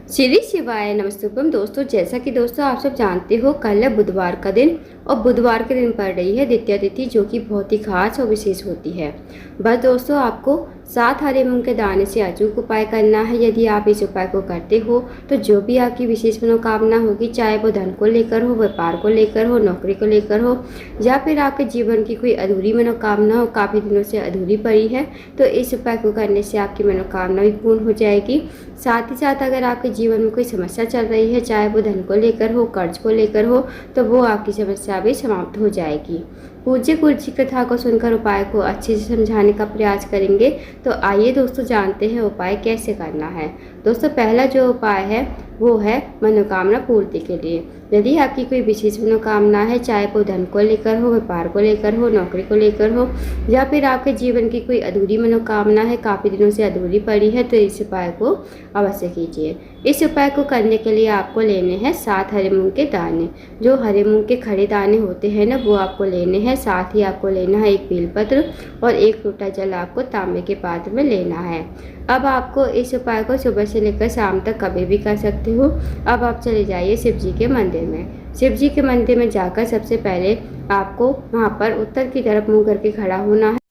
श्री शिवाय नमस्तुभ्यम। दोस्तों, जैसा कि दोस्तों आप सब जानते हो, कल है बुधवार का दिन और बुधवार के दिन पड़ रही है द्वितीया तिथि, जो कि बहुत ही खास और विशेष होती है। बस दोस्तों, आपको 7 हरे मूंग के दाने से अचूक उपाय करना है। यदि आप इस उपाय को करते हो तो जो भी आपकी विशेष मनोकामना होगी, चाहे वो धन को लेकर हो, व्यापार को लेकर हो, नौकरी को लेकर हो, या फिर आपके जीवन की कोई अधूरी मनोकामना हो, काफ़ी दिनों से अधूरी पड़ी है, तो इस उपाय को करने से आपकी मनोकामना भी पूर्ण हो जाएगी। साथ ही साथ अगर आपके जीवन में कोई समस्या चल रही है, चाहे वो धन को लेकर हो, कर्ज को लेकर हो, तो वो आपकी समस्या भी समाप्त हो जाएगी। पूज्य गुरु जी कथा को सुनकर उपाय को अच्छे से समझाने का प्रयास करेंगे। तो आइए दोस्तों, जानते हैं उपाय कैसे करना है। दोस्तों, पहला जो उपाय है वो है मनोकामना पूर्ति के लिए। यदि आपकी कोई विशेष मनोकामना है, चाहे वो धन को लेकर हो, व्यापार को लेकर हो, नौकरी को लेकर हो, या फिर आपके जीवन की कोई अधूरी मनोकामना है, काफ़ी दिनों से अधूरी पड़ी है, तो इस उपाय को अवश्य कीजिए। इस उपाय को करने के लिए आपको लेने हैं 7 हरे मूंग के दाने। जो हरे मूंग के खड़े दाने होते हैं ना, वो आपको लेने हैं। साथ ही आपको लेना है एक बेलपत्र और 1 लोटा जल आपको तांबे के पात्र में लेना है। अब आपको इस उपाय को सुबह से लेकर शाम तक कभी भी कर सकते हो। अब आप चले जाइए शिव जी के मंदिर में। शिव जी के मंदिर में जाकर सबसे पहले आपको वहाँ पर उत्तर की तरफ मुंह करके खड़ा होना है।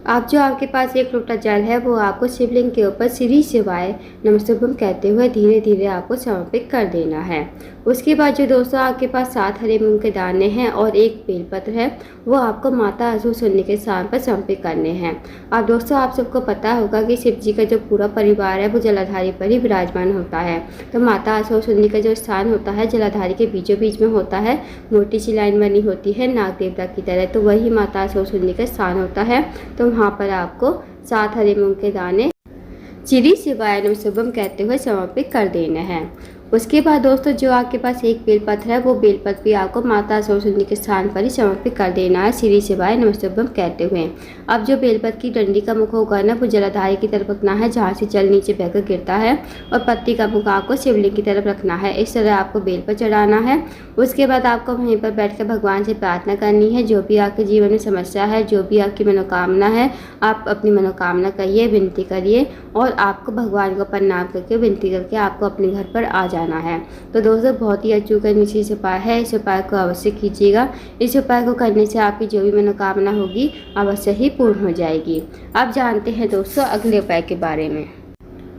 आप जो आपके पास 1 लोटा जल है, वो आपको शिवलिंग के ऊपर श्री शिवाय नमस्तुभ्यम कहते हुए धीरे धीरे आपको समर्पित कर देना है। उसके बाद जो दोस्तों आपके पास 7 हरे मूंग के दाने हैं और 1 बेलपत्र है, वो आपको माता असुर सुन्नी के स्थान पर समर्पित करने हैं। अब दोस्तों, आप सबको पता होगा कि शिव जी का जो पूरा परिवार है वो जलाधारी पर ही विराजमान होता है। तो माता असुर सुन्नी का जो स्थान होता है जलाधारी के बीचों बीच में होता है। मोटी सी लाइन बनी होती है नाग देवता की तरह, तो वही माता असुर सुन्नी का स्थान होता है। तो वहाँ पर आपको 7 हरे मूंग के दाने श्री शिवाय नमस्तुभ्यम कहते हुए समर्पित कर देने हैं। उसके बाद दोस्तों, जो आपके पास 1 बेलपत्र है, वो बेलपत्र भी आपको माता असुर सुन्नी के स्थान पर ही समर्पित कर देना है श्री शिवाय नमस्तुभ्यम कहते हुए। अब जो बेलपत्र की डंडी का मुख होगा ना, वो जलाधारी की तरफ रखना है, जहाँ से जल नीचे बहकर गिरता है, और पत्ती का मुख आपको शिवलिंग की तरफ रखना है। इस तरह आपको बेलपत्र चढ़ाना है। उसके बाद आपको वहीं पर बैठकर भगवान से प्रार्थना करनी है। जो भी आपके जीवन में समस्या है, जो भी आपकी मनोकामना है, आप अपनी मनोकामना कहिए, विनती करिए, और आपको भगवान को प्रणाम करके विनती करके आपको अपने घर पर आ जाना है। तो दोस्तों, बहुत ही अचूक विशेष उपाय है। इस उपाय को अवश्य कीजिएगा। इस उपाय को करने से आपकी जो भी मनोकामना होगी अवश्य ही पूर्ण हो जाएगी। अब जानते हैं दोस्तों अगले उपाय के बारे में।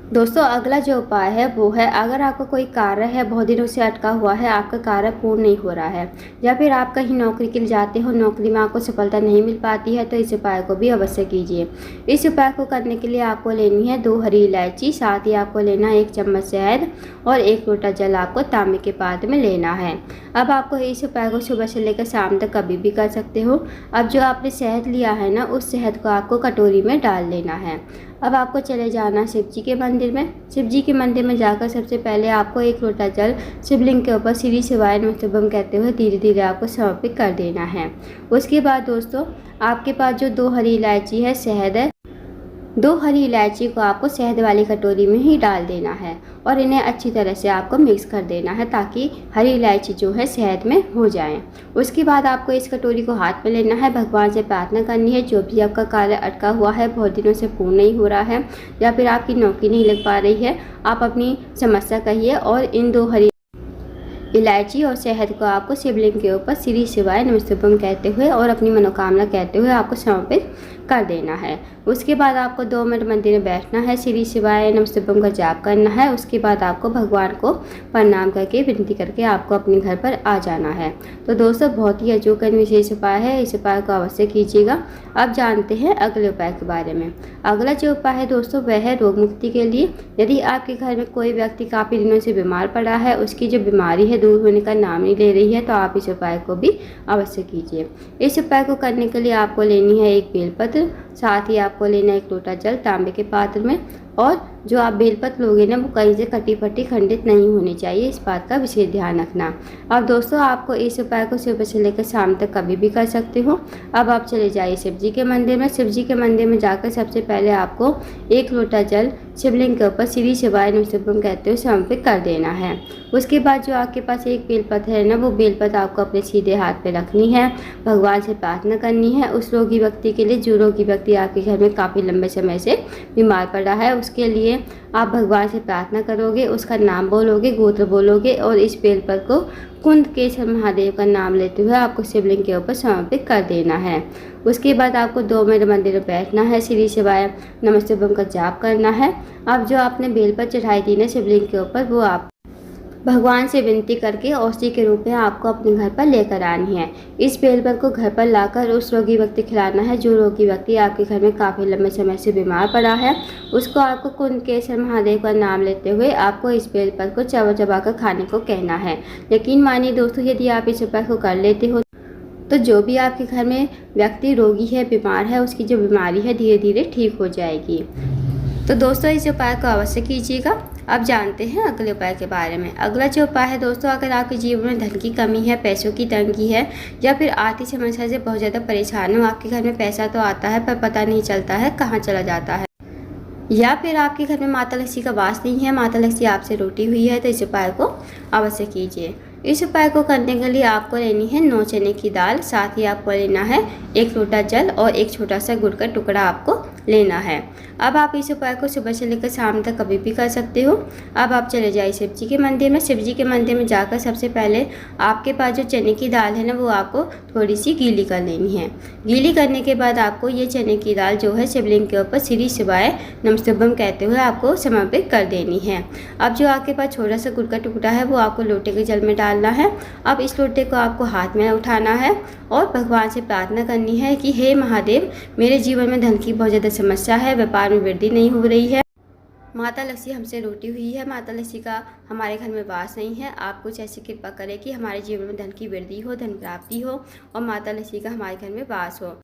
दोस्तों, अगला जो उपाय है वो है, अगर आपका कोई कार्य है बहुत दिनों से अटका हुआ है, आपका कार्य पूर्ण नहीं हो रहा है, या फिर आप कहीं नौकरी के लिए जाते हो, नौकरी में आपको सफलता नहीं मिल पाती है, तो इस उपाय को भी अवश्य कीजिए। इस उपाय को करने के लिए आपको लेनी है 2 हरी इलायची, साथ ही आपको लेना है 1 चम्मच शहद और 1 लोटा जल आपको तांबे के पात्र में लेना है। अब आपको इस उपाय को सुबह से लेकर शाम तक कभी भी कर सकते हो। अब जो आपने शहद लिया है ना, उस शहद को आपको कटोरी में डाल लेना है। अब आपको चले जाना शिव जी के मंदिर में। शिव जी के मंदिर में जाकर सबसे पहले आपको 1 लोटा जल शिवलिंग के ऊपर श्री शिवाय नमस्तुभ्यम कहते हुए धीरे धीरे आपको समर्पित कर देना है। उसके बाद दोस्तों, आपके पास जो 2 हरी इलायची है, शहद है, 2 हरी इलायची को आपको शहद वाली कटोरी में ही डाल देना है और इन्हें अच्छी तरह से आपको मिक्स कर देना है, ताकि हरी इलायची जो है शहद में हो जाए। उसके बाद आपको इस कटोरी को हाथ में लेना है, भगवान से प्रार्थना करनी है। जो भी आपका कार्य अटका हुआ है, बहुत दिनों से पूर्ण नहीं हो रहा है, या फिर आपकी नौकरी नहीं लग पा रही है, आप अपनी समस्या कहिए और इन 2 हरी इलायची और शहद को आपको शिवलिंग के ऊपर श्री शिवाय नमस्तुभ्यम कहते हुए और अपनी मनोकामना कहते हुए आपको समर्पित कर देना है। उसके बाद आपको 2 मिनट मंदिर में बैठना है, श्री शिवाय नमस्तुभ्यम का जाप करना है। उसके बाद आपको भगवान को प्रणाम करके विनती करके आपको अपने घर पर आ जाना है। तो दोस्तों, बहुत ही अचूक विशेष उपाय है, इस उपाय को अवश्य कीजिएगा। अब जानते हैं अगले उपाय के बारे में। अगला जो उपाय है दोस्तों, वह है रोग मुक्ति के लिए। यदि आपके घर में कोई व्यक्ति काफ़ी दिनों से बीमार पड़ा है, उसकी जो बीमारी है दूर होने का नाम नहीं ले रही है, तो आप इस उपाय को भी अवश्य कीजिए। इस उपाय को करने के लिए आपको लेनी है 1 बेलपत्र, साथ ही आपको लेना है 1 लोटा जल तांबे के पात्र में, और जो आप बेलपत्र लोगे ना, वो कहीं से कटी फटी खंडित नहीं होनी चाहिए, इस बात का विशेष ध्यान रखना। अब दोस्तों, आपको इस उपाय को सुबह से लेकर शाम तक कभी भी कर सकते हो। अब आप चले जाइए शिव जी के मंदिर में। शिव जी के मंदिर में जाकर सबसे पहले आपको 1 लोटा जल शिवलिंग के ऊपर श्री शिवाय नमस्तुभ्यम कहते हुए समर्पित कर देना है। उसके बाद जो आपके पास 1 बेलपत्र है ना, वो बेलपत्र आपको अपने सीधे हाथ पे रखनी है, भगवान से प्रार्थना करनी है उस रोगी व्यक्ति के लिए, जो रोगी व्यक्ति आपके घर में काफ़ी लंबे समय से बीमार पड़ा है, उसके लिए आप भगवान से प्रार्थना करोगे, उसका नाम बोलोगे, गोत्र बोलोगे और इस बेलपत्र को कुंदकेश्वर महादेव का नाम लेते हुए आपको शिवलिंग के ऊपर समर्पित कर देना है। उसके बाद आपको 2 मिनट मंदिर में बैठना है, श्री शिवाय नमस्ते ओम का जाप करना है। अब जो आपने बेलपत्र चढ़ाई थी ना शिवलिंग के ऊपर, वो आप भगवान से विनती करके औषधि के रूप में आपको अपने घर पर लेकर आनी है। इस बेलपत्र को घर पर लाकर उस रोगी व्यक्ति खिलाना है जो रोगी व्यक्ति आपके घर में काफ़ी लंबे समय से बीमार पड़ा है। उसको आपको कुंदकेश्वर महादेव का नाम लेते हुए आपको इस बेलपत्र को चबा चबा कर खाने को कहना है। यकीन मानिए दोस्तों, यदि आप इस उपाय को कर लेते हो तो जो भी आपके घर में व्यक्ति रोगी है, बीमार है, उसकी जो बीमारी है धीरे धीरे ठीक हो जाएगी। तो दोस्तों इस उपाय को अवश्य कीजिएगा। अब जानते हैं अगले उपाय के बारे में। अगला जो उपाय है दोस्तों, अगर आपके जीवन में धन की कमी है, पैसों की तंगी है या फिर आर्थिक समस्या से बहुत ज़्यादा परेशान हो, आपके घर में पैसा तो आता है पर पता नहीं चलता है कहाँ चला जाता है, या फिर आपके घर में माता लक्ष्मी का वास नहीं है, माता लक्ष्मी आपसे रूठी हुई है, तो इस उपाय को अवश्य कीजिए। इस उपाय को करने के लिए आपको लेनी है 9 चने की दाल, साथ ही आपको लेना है 1 लोटा जल और एक छोटा सा गुड़ का टुकड़ा आपको लेना है। अब आप इस उपाय को सुबह से लेकर शाम तक कभी भी कर सकते हो। अब आप चले जाइए शिव जी के मंदिर में। शिव जी के मंदिर में जाकर सबसे पहले आपके पास जो चने की दाल है ना, वो आपको थोड़ी सी गीली कर लेनी है। गीली करने के बाद आपको ये चने की दाल जो है शिवलिंग के ऊपर श्री शिवाय नमस्तुभ्यम कहते हुए आपको समर्पित कर देनी है। अब जो आपके पास छोटा सा गुड़ का टुकड़ा है वो आपको लोटे के जल में डालना है। अब इस लोटे को आपको हाथ में उठाना है और भगवान से प्रार्थना करनी है कि हे महादेव, मेरे जीवन में धन की बहुत ज़्यादा समस्या है, व्यापार में वृद्धि नहीं हो रही है, माता लक्ष्मी हमसे रूठी हुई है, माता लक्ष्मी का हमारे घर में वास नहीं है। आप कुछ ऐसी कृपा करें कि हमारे जीवन में धन की वृद्धि हो, धन प्राप्ति हो और माता लक्ष्मी का हमारे घर में वास हो।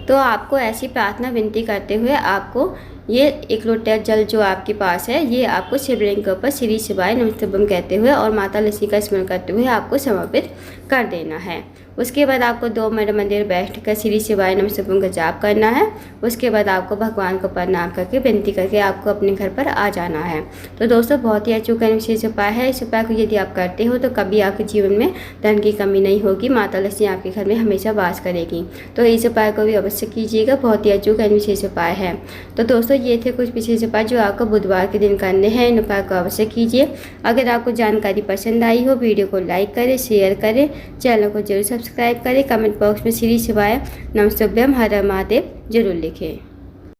तो आपको ऐसी प्रार्थना विनती करते हुए आपको ये 1 लोटा जल जो आपके पास है ये आपको शिवलिंग के ऊपर श्री शिवाय नमस्तुभ्यम कहते हुए और माता लक्ष्मी का स्मरण करते हुए आपको समर्पित कर देना है। उसके बाद आपको 2 मिनट मंदिर बैठकर श्री शिवाय नमस्तुभ्यम का जाप करना है। उसके बाद आपको भगवान को प्रणाम करके विनती करके आपको अपने घर पर आ जाना है। तो दोस्तों बहुत ही अचूक विशेष उपाय है। इस उपाय को यदि आप करते हो तो कभी आपके जीवन में धन की कमी नहीं होगी, माता लक्ष्मी आपके घर में हमेशा वास करेगी। तो इस उपाय को भी अवश्य कीजिएगा, बहुत ही अचूक विशेष उपाय है। तो दोस्तों ये थे कुछ विशेष उपाय जो आपको बुधवार के दिन करने हैं। इन उपाय को अवश्य कीजिए। अगर आपको जानकारी पसंद आई हो, वीडियो को लाइक करें, शेयर करें, चैनल को जरूर सब्सक्राइब करें, कमेंट बॉक्स में श्री शिवाय नमस्तुभ्यम हर हर महादेव जरूर लिखें।